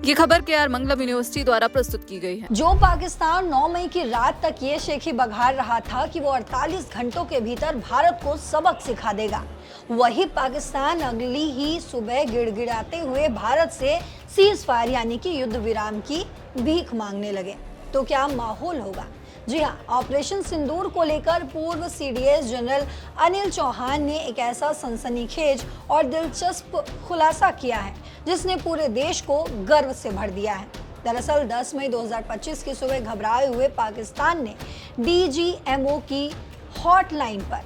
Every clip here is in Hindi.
ये खबर KR मंगलम यूनिवर्सिटी द्वारा प्रस्तुत की गई है। जो पाकिस्तान 9 मई की रात तक ये शेखी बघार रहा था कि वो 48 घंटों के भीतर भारत को सबक सिखा देगा, वही पाकिस्तान अगली ही सुबह गिड़गिड़ाते हुए भारत से सीज फायर यानी कि युद्ध विराम की भीख मांगने लगे। तो क्या माहौल होगा? जी हाँ, ऑपरेशन सिंदूर को लेकर पूर्व CDS जनरल अनिल चौहान ने एक ऐसा सनसनीखेज और दिलचस्प खुलासा किया है जिसने पूरे देश को गर्व से भर दिया है। दरअसल 10 मई 2025 की सुबह घबराए हुए पाकिस्तान ने DGMO की हॉटलाइन पर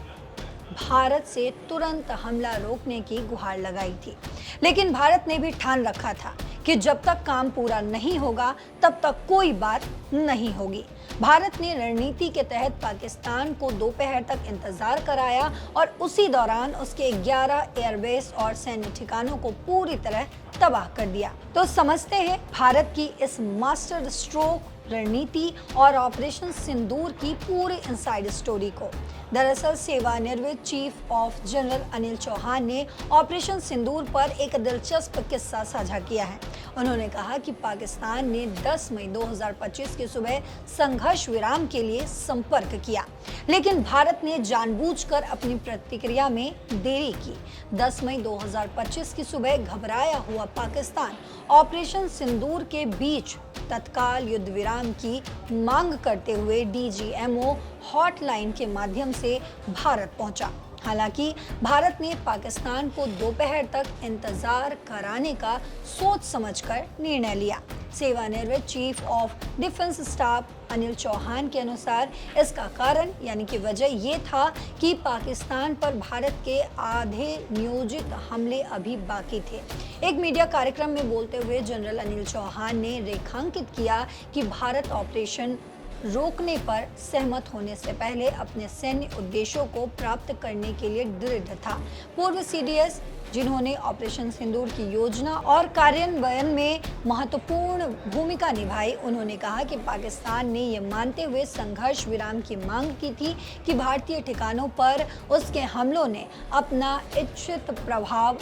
भारत से तुरंत हमला रोकने की गुहार लगाई थी, लेकिन भारत ने भी ठान रखा था कि जब तक काम पूरा नहीं होगा तब तक कोई बात नहीं होगी। भारत ने रणनीति के तहत पाकिस्तान को दोपहर तक इंतजार कराया और उसी दौरान उसके 11 एयरबेस और सैन्य ठिकानों को पूरी तरह तबाह कर दिया। तो समझते हैं भारत की इस मास्टर स्ट्रोक रणनीति और ऑपरेशन सिंदूर की पूरी इनसाइड स्टोरी को। दरअसल सेवानिवृत्त chief of general Anil Chauhan ने ऑपरेशन सिंदूर पर एक दिलचस्प किस्सा साझा किया है। उन्होंने कहा कि पाकिस्तान ने 10 मई 2025 की सुबह संघर्ष विराम के लिए संपर्क किया, लेकिन भारत ने जानबूझकर अपनी प्रतिक्रिया में देरी की। 10 मई 2025 की सुबह घबराया हुआ पाकिस्तान ऑपरेशन सिंदूर के बीच तत्काल युद्ध विराम की मांग करते हुए DGMO हॉटलाइन के माध्यम से भारत पहुंचा। हालांकि भारत ने पाकिस्तान को दोपहर तक इंतजार कराने का सोच समझकर निर्णय लिया। सेवानिवृत्त chief of defence staff Anil Chauhan के अनुसार इसका कारण यानी कि वजह ये था कि पाकिस्तान पर भारत के आधे नियोजित हमले अभी बाकी थे। एक मीडिया कार्यक्रम में बोलते हुए जनरल अनिल चौहान ने रेखांकित किया कि भारत ऑपरेशन रोकने पर सहमत होने से पहले अपने सैन्य उद्देश्यों को प्राप्त करने के लिए दृढ़ था। पूर्व CDS जिन्होंने ऑपरेशन सिंदूर की योजना और कार्यान्वयन में महत्वपूर्ण भूमिका निभाई, उन्होंने कहा कि पाकिस्तान ने यह मानते हुए संघर्ष विराम की मांग की थी कि भारतीय ठिकानों पर उसके हमलों ने अपना इच्छित प्रभाव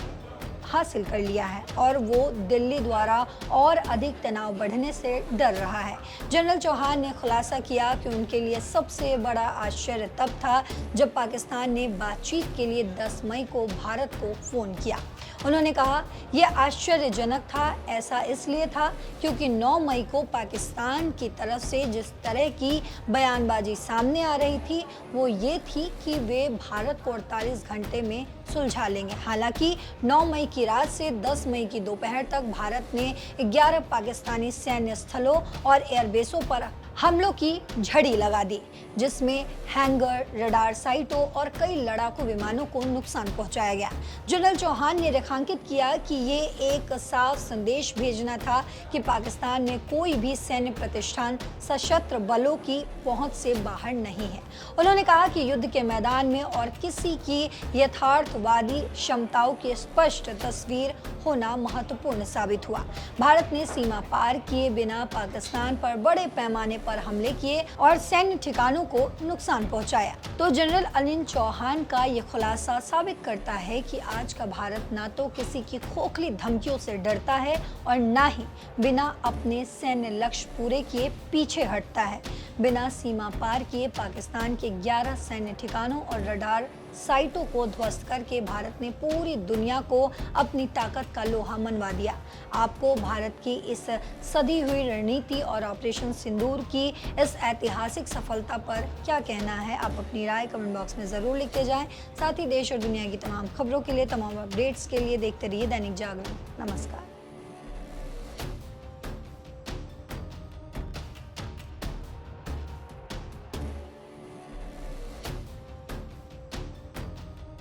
हासिल कर लिया है और वो दिल्ली द्वारा और अधिक तनाव बढ़ने से डर रहा है। जनरल चौहान ने खुलासा किया कि उनके लिए सबसे बड़ा आश्चर्य तब था जब पाकिस्तान ने बातचीत के लिए 10 मई को भारत को फोन किया। उन्होंने कहा यह आश्चर्यजनक था। ऐसा इसलिए था क्योंकि 9 मई को पाकिस्तान की तरफ से जिस तरह की बयानबाजी सामने आ रही थी वो ये थी कि वे भारत को 48 घंटे में सुलझा लेंगे। हालांकि 9 मई की रात से 10 मई की दोपहर तक भारत ने 11 पाकिस्तानी सैन्य स्थलों और एयरबेसों पर हमलों की झड़ी लगा दी, जिसमें हैंगर, रडार साइटों और कई लड़ाकू विमानों को नुकसान पहुंचाया गया। जनरल चौहान ने रेखांकित किया कि ये एक साफ संदेश भेजना था कि पाकिस्तान में कोई भी सैन्य प्रतिष्ठान सशस्त्र बलों की पहुंच से बाहर नहीं है। उन्होंने कहा कि युद्ध के मैदान में और किसी की यथार्थवादी क्षमताओं की स्पष्ट तस्वीर होना महत्वपूर्ण साबित हुआ। भारत ने सीमा पार किए बिना पाकिस्तान पर बड़े पैमाने पर हमले किए और सैन्य ठिकानों को नुकसान पहुंचाया। तो जनरल अनिल चौहान का यह खुलासा साबित करता है कि आज का भारत ना तो किसी की खोखली धमकियों से डरता है और ना ही बिना अपने सैन्य लक्ष्य पूरे किए पीछे हटता है। बिना सीमा पार किए पाकिस्तान के 11 सैन्य ठिकानों और रडार साइटों को ध्वस्त करके भारत ने पूरी दुनिया को अपनी ताकत का लोहा मनवा दिया। आपको भारत की इस सधी हुई रणनीति और ऑपरेशन सिंदूर की इस ऐतिहासिक सफलता पर क्या कहना है? आप अपनी राय कमेंट बॉक्स में ज़रूर लिखते जाएं। साथ ही देश और दुनिया की तमाम खबरों के लिए, तमाम अपडेट्स के लिए देखते रहिए दैनिक जागरण। नमस्कार।